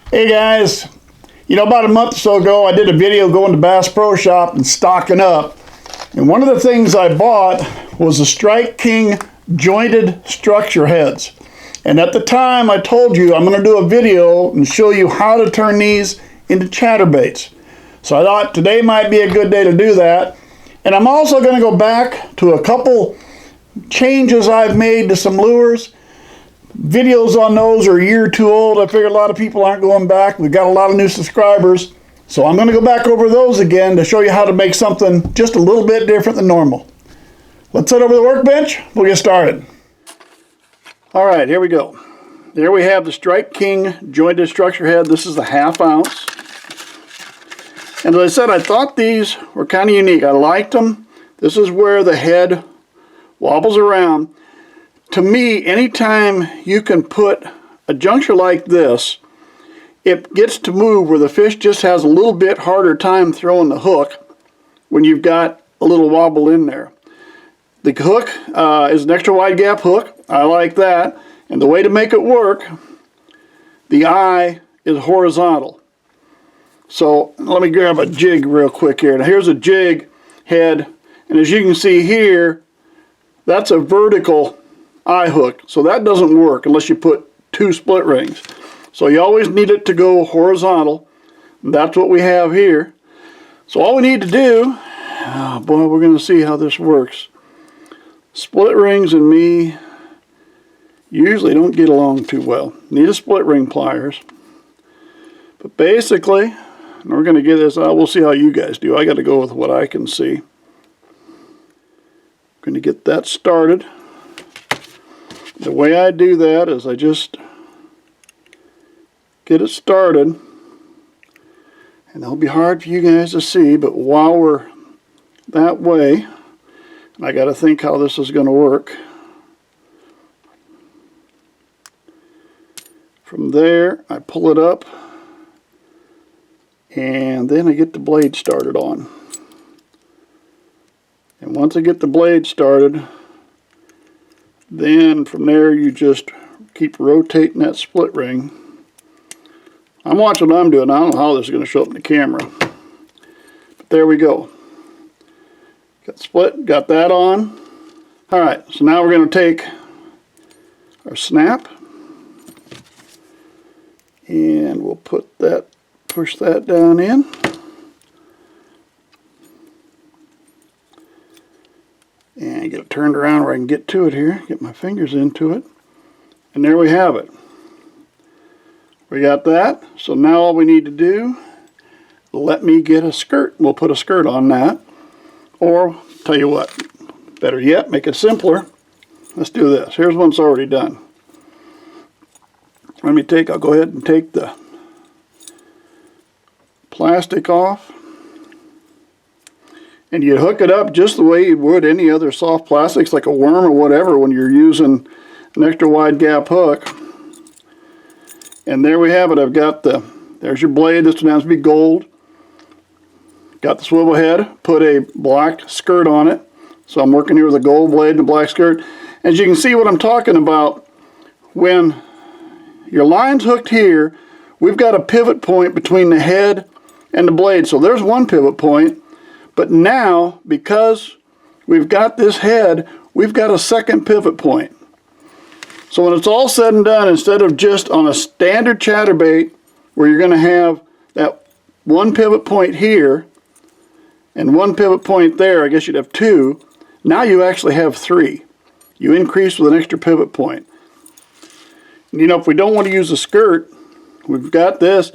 Hey guys, about a month or so ago I did a video going to Bass Pro Shop and stocking up. And one of the things I bought was the Strike King jointed structure heads. And at the time I told you I'm going to do a video and show you how to turn these into chatterbaits. So I thought today might be a good day to do that. And I'm also going to go back to a couple changes I've made to some lures. Videos on those are a year or two old. I figure a lot of people aren't going back. We've got a lot of new subscribers. So I'm going to go back over those again to show you how to make something just a little bit different than normal. Let's head over to the workbench. We'll get started. All right, here we go. There we have the Strike King jointed structure head. This is the 1/2 ounce. And as I said, I thought these were kind of unique. I liked them. This is where the head wobbles around. To me, anytime you can put a juncture like this, it gets to move where the fish just has a little bit harder time throwing the hook when you've got a little wobble in there. The hook is an extra wide gap hook. I like that. And the way to make it work, the eye is horizontal. So let me grab a jig real quick here. Now here's a jig head, and as you can see here, that's a vertical eye hook. So that doesn't work unless you put 2 split rings. So you always need it to go horizontal. And that's what we have here. So all we need to do, oh boy, we're going to see how this works. Split rings and me usually don't get along too well. Need a split ring pliers. But basically, and we're going to get this out. We'll see how you guys do. I got to go with what I can see. Going to get that started. The way I do that is I just get it started, and it'll be hard for you guys to see, but while we're that way, I got to think how this is going to work. From there, I pull it up, and then I get the blade started on. And once I get the blade started, then from there you just keep rotating that split ring. I'm watching what I'm doing. I don't know how this is going to show up in the camera. But there we go. Got split, got that on. Alright, so now we're going to take our snap and we'll put that, push that down in. And get it turned around where I can get to it here, get my fingers into it. And there we have it. We got that. So now all we need to do, let me get a skirt. We'll put a skirt on that. Or, tell you what, better yet, make it simpler. Let's do this. Here's one that's already done. I'll go ahead and take the plastic off. And you hook it up just the way you would any other soft plastics, like a worm or whatever, when you're using an extra wide gap hook. And there we have it. I've got there's your blade. This one has to be gold. Got the swivel head, put a black skirt on it. So I'm working here with a gold blade and a black skirt. As you can see what I'm talking about, when your line's hooked here, we've got a pivot point between the head and the blade. So there's one pivot point. But now, because we've got this head, we've got a second pivot point. So when it's all said and done, instead of just on a standard chatterbait, where you're going to have that one pivot point here, and one pivot point there, I guess you'd have 2, now you actually have 3. You increase with an extra pivot point. And if we don't want to use a skirt, we've got this.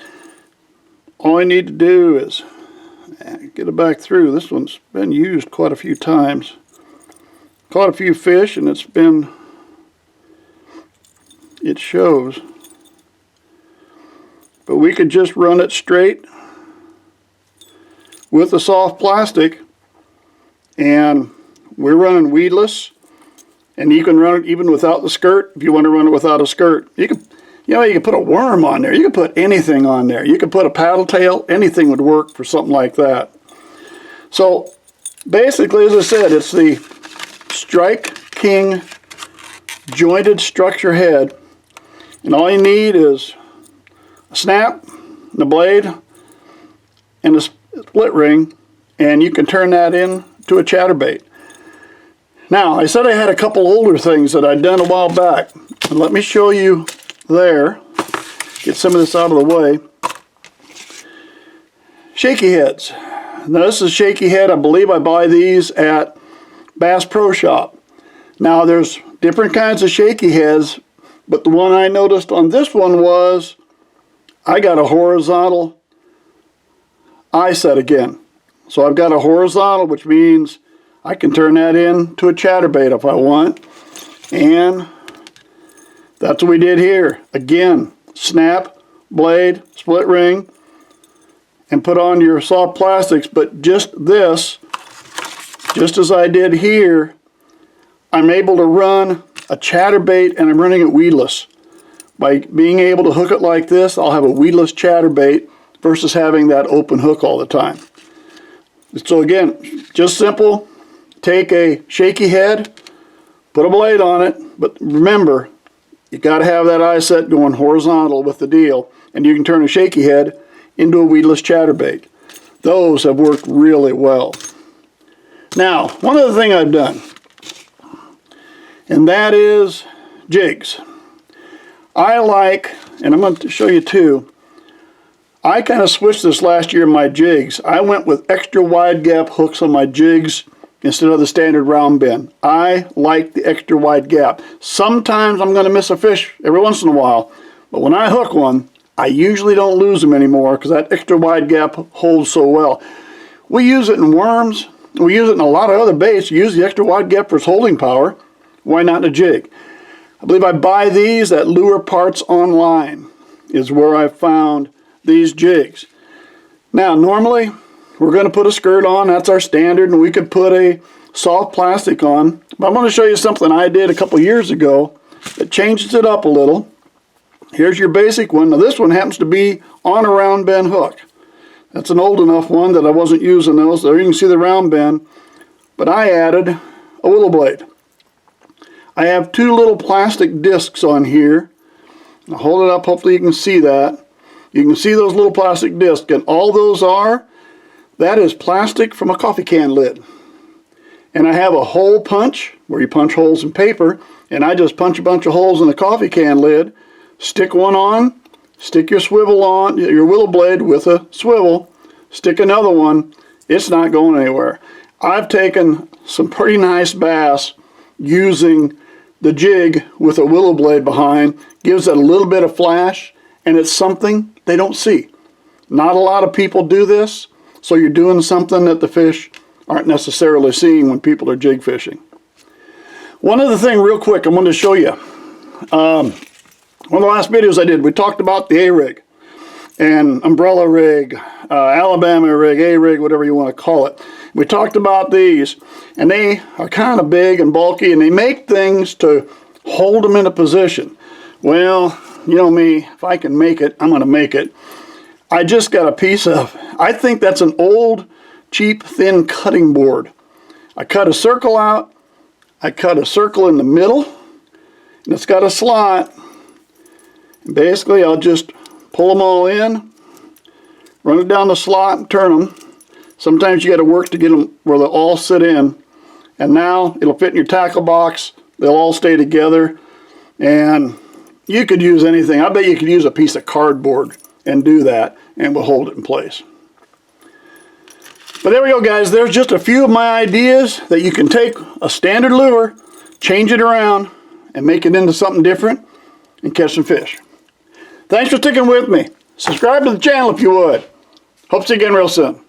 All I need to do is get it back through. This one's been used quite a few times. Caught a few fish and it shows. But we could just run it straight with the soft plastic, and we're running weedless, and you can run it even without the skirt. If you want to run it without a skirt, you can put a worm on there. You can put anything on there. You can put a paddle tail. Anything would work for something like that. So basically, as I said, it's the Strike King jointed structure head, and all you need is snap, the blade, and the split ring, and you can turn that into a chatterbait. Now, I said I had a couple older things that I'd done a while back. And let me show you there. Get some of this out of the way. Shaky heads. Now this is a shaky head. I believe I buy these at Bass Pro Shop. Now there's different kinds of shaky heads, but the one I noticed on this one was I got a horizontal eye set again. So I've got a horizontal, which means I can turn that into a chatterbait if I want. And that's what we did here. Again, snap, blade, split ring, and put on your soft plastics. But just this, just as I did here, I'm able to run a chatterbait, and I'm running it weedless. By being able to hook it like this, I'll have a weedless chatterbait versus having that open hook all the time. So again, just simple. Take a shaky head, put a blade on it, but remember, you got to have that eye set going horizontal with the deal, and you can turn a shaky head into a weedless chatterbait. Those have worked really well. Now, one other thing I've done, and that is jigs. I like, and I'm going to show you too, I kind of switched this last year in my jigs. I went with extra wide gap hooks on my jigs instead of the standard round bend. I like the extra wide gap. Sometimes I'm going to miss a fish every once in a while, but when I hook one, I usually don't lose them anymore because that extra wide gap holds so well. We use it in worms. We use it in a lot of other baits. You use the extra wide gap for its holding power. Why not in a jig? I believe I buy these at Lure Parts Online is where I found these jigs. Now, normally, we're going to put a skirt on. That's our standard, and we could put a soft plastic on. But I'm going to show you something I did a couple years ago that changes it up a little. Here's your basic one. Now, this one happens to be on a round bend hook. That's an old enough one that I wasn't using those. There you can see the round bend. But I added a willow blade. I have two little plastic discs on here. I'll hold it up. Hopefully you can see that. You can see those little plastic discs. And all those are, that is plastic from a coffee can lid. And I have a hole punch, where you punch holes in paper, and I just punch a bunch of holes in the coffee can lid, stick one on, stick your swivel on, your willow blade with a swivel, stick another one, it's not going anywhere. I've taken some pretty nice bass using the jig with a willow blade behind, gives it a little bit of flash, and it's something they don't see. Not a lot of people do this. So you're doing something that the fish aren't necessarily seeing when people are jig fishing. One other thing real quick I wanted to show you. One of the last videos I did, we talked about the A-rig and umbrella rig, Alabama rig, A-rig, whatever you want to call it. We talked about these, and they are kind of big and bulky, and they make things to hold them in a position. Well, you know me, if I can make it, I'm going to make it. I just got a piece of, I think that's an old, cheap, thin cutting board. I cut a circle out, I cut a circle in the middle, and it's got a slot. And basically, I'll just pull them all in, run it down the slot, and turn them. Sometimes you got to work to get them where they'll all sit in. And now it'll fit in your tackle box. They'll all stay together. And you could use anything. I bet you could use a piece of cardboard and do that, and we'll hold it in place. But there we go, guys. There's just a few of my ideas that you can take a standard lure, change it around, and make it into something different and catch some fish. Thanks for sticking with me. Subscribe to the channel if you would. Hope to see you again real soon.